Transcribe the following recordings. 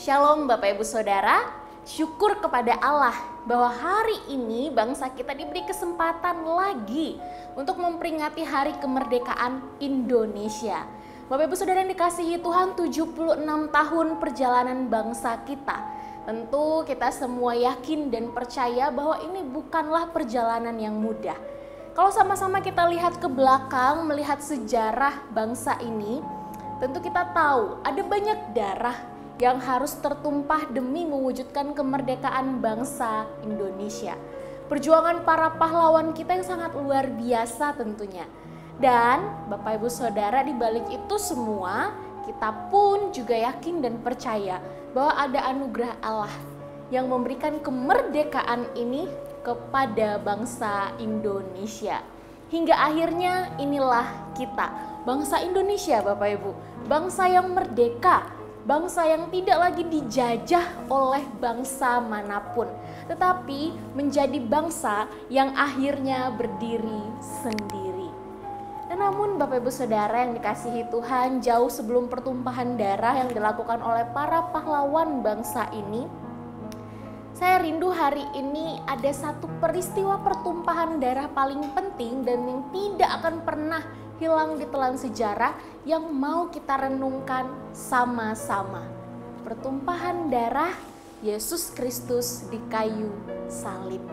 Shalom Bapak Ibu Saudara, syukur kepada Allah bahwa hari ini bangsa kita diberi kesempatan lagi untuk memperingati hari kemerdekaan Indonesia. Bapak Ibu Saudara yang dikasihi Tuhan, 76 tahun perjalanan bangsa kita. Tentu kita semua yakin dan percaya bahwa ini bukanlah perjalanan yang mudah. Kalau sama-sama kita lihat ke belakang, melihat sejarah bangsa ini, tentu kita tahu ada banyak darah yang harus tertumpah demi mewujudkan kemerdekaan bangsa Indonesia. Perjuangan para pahlawan kita yang sangat luar biasa tentunya. Dan Bapak Ibu Saudara, di balik itu semua, kita pun juga yakin dan percaya bahwa ada anugerah Allah yang memberikan kemerdekaan ini kepada bangsa Indonesia. Hingga akhirnya inilah kita, bangsa Indonesia Bapak Ibu, bangsa yang merdeka, bangsa yang tidak lagi dijajah oleh bangsa manapun, tetapi menjadi bangsa yang akhirnya berdiri sendiri. Dan namun Bapak Ibu Saudara yang dikasihi Tuhan, jauh sebelum pertumpahan darah yang dilakukan oleh para pahlawan bangsa ini, saya rindu hari ini ada satu peristiwa pertumpahan darah paling penting dan yang tidak akan pernah hilang di telan sejarah yang mau kita renungkan sama-sama. Pertumpahan darah Yesus Kristus di kayu salib.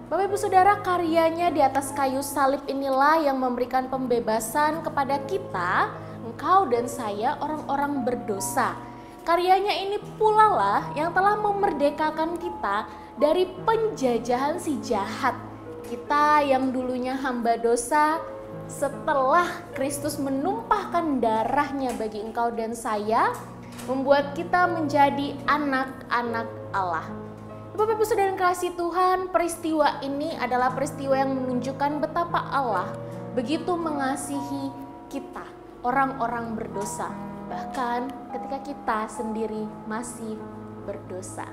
Bapak Ibu Saudara, karyanya di atas kayu salib inilah yang memberikan pembebasan kepada kita, engkau dan saya, orang-orang berdosa. Karyanya ini pula lah yang telah memerdekakan kita dari penjajahan si jahat. Kita yang dulunya hamba dosa, setelah Kristus menumpahkan darahnya bagi engkau dan saya, membuat kita menjadi anak-anak Allah. Bapak Ibu Saudara yang kasih Tuhan, peristiwa ini adalah peristiwa yang menunjukkan betapa Allah begitu mengasihi kita, orang-orang berdosa, bahkan ketika kita sendiri masih berdosa.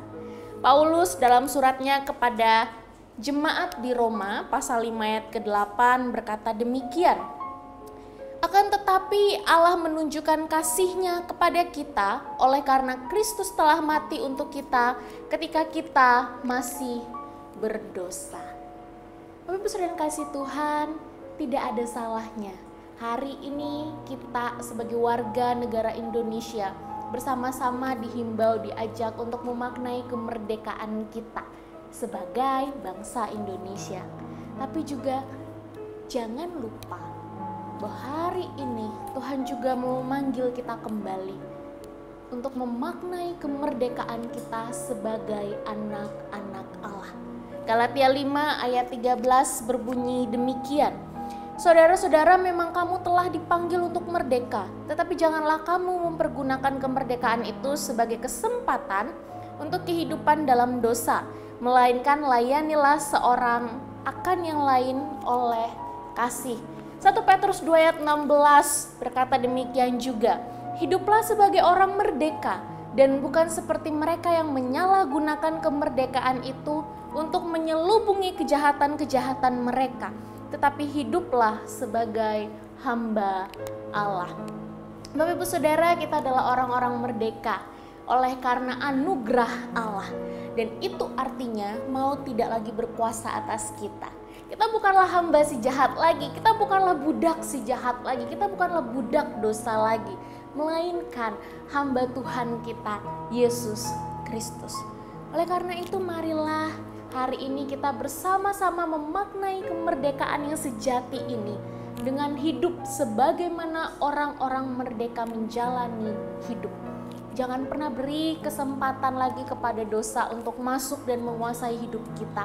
Paulus dalam suratnya kepada jemaat di Roma pasal 5 ayat ke-8 berkata demikian. Akan tetapi Allah menunjukkan kasih-Nya kepada kita oleh karena Kristus telah mati untuk kita ketika kita masih berdosa. Bapak Ibu Saudara yang kasih Tuhan, tidak ada salahnya hari ini kita sebagai warga negara Indonesia bersama-sama dihimbau, diajak untuk memaknai kemerdekaan kita sebagai bangsa Indonesia. Tapi juga jangan lupa bahwa hari ini Tuhan juga mau memanggil kita kembali untuk memaknai kemerdekaan kita sebagai anak-anak Allah. Galatia 5 ayat 13 berbunyi demikian. Saudara-saudara, memang kamu telah dipanggil untuk merdeka, tetapi janganlah kamu mempergunakan kemerdekaan itu sebagai kesempatan untuk kehidupan dalam dosa, melainkan layanilah seorang akan yang lain oleh kasih. 1 Petrus 2 ayat 16 berkata demikian juga. Hiduplah sebagai orang merdeka dan bukan seperti mereka yang menyalahgunakan kemerdekaan itu untuk menyelubungi kejahatan-kejahatan mereka, tetapi hiduplah sebagai hamba Allah. Bapak Ibu Saudara, kita adalah orang-orang merdeka oleh karena anugerah Allah. Dan itu artinya mau tidak lagi berkuasa atas kita. Kita bukanlah hamba si jahat lagi, kita bukanlah budak si jahat lagi, kita bukanlah budak dosa lagi, melainkan hamba Tuhan kita, Yesus Kristus. Oleh karena itu marilah hari ini kita bersama-sama memaknai kemerdekaan yang sejati ini dengan hidup sebagaimana orang-orang merdeka menjalani hidup. Jangan pernah beri kesempatan lagi kepada dosa untuk masuk dan menguasai hidup kita.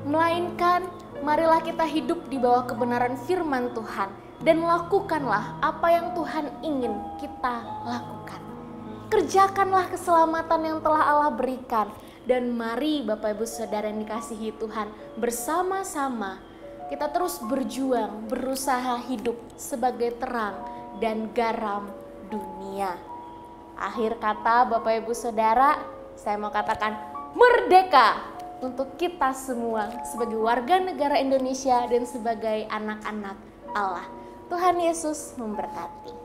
Melainkan marilah kita hidup di bawah kebenaran firman Tuhan dan lakukanlah apa yang Tuhan ingin kita lakukan. Kerjakanlah keselamatan yang telah Allah berikan. Dan mari Bapak Ibu Saudara yang dikasihi Tuhan, bersama-sama kita terus berjuang, berusaha hidup sebagai terang dan garam dunia. Akhir kata Bapak Ibu Saudara, saya mau katakan merdeka untuk kita semua sebagai warga negara Indonesia dan sebagai anak-anak Allah. Tuhan Yesus memberkati.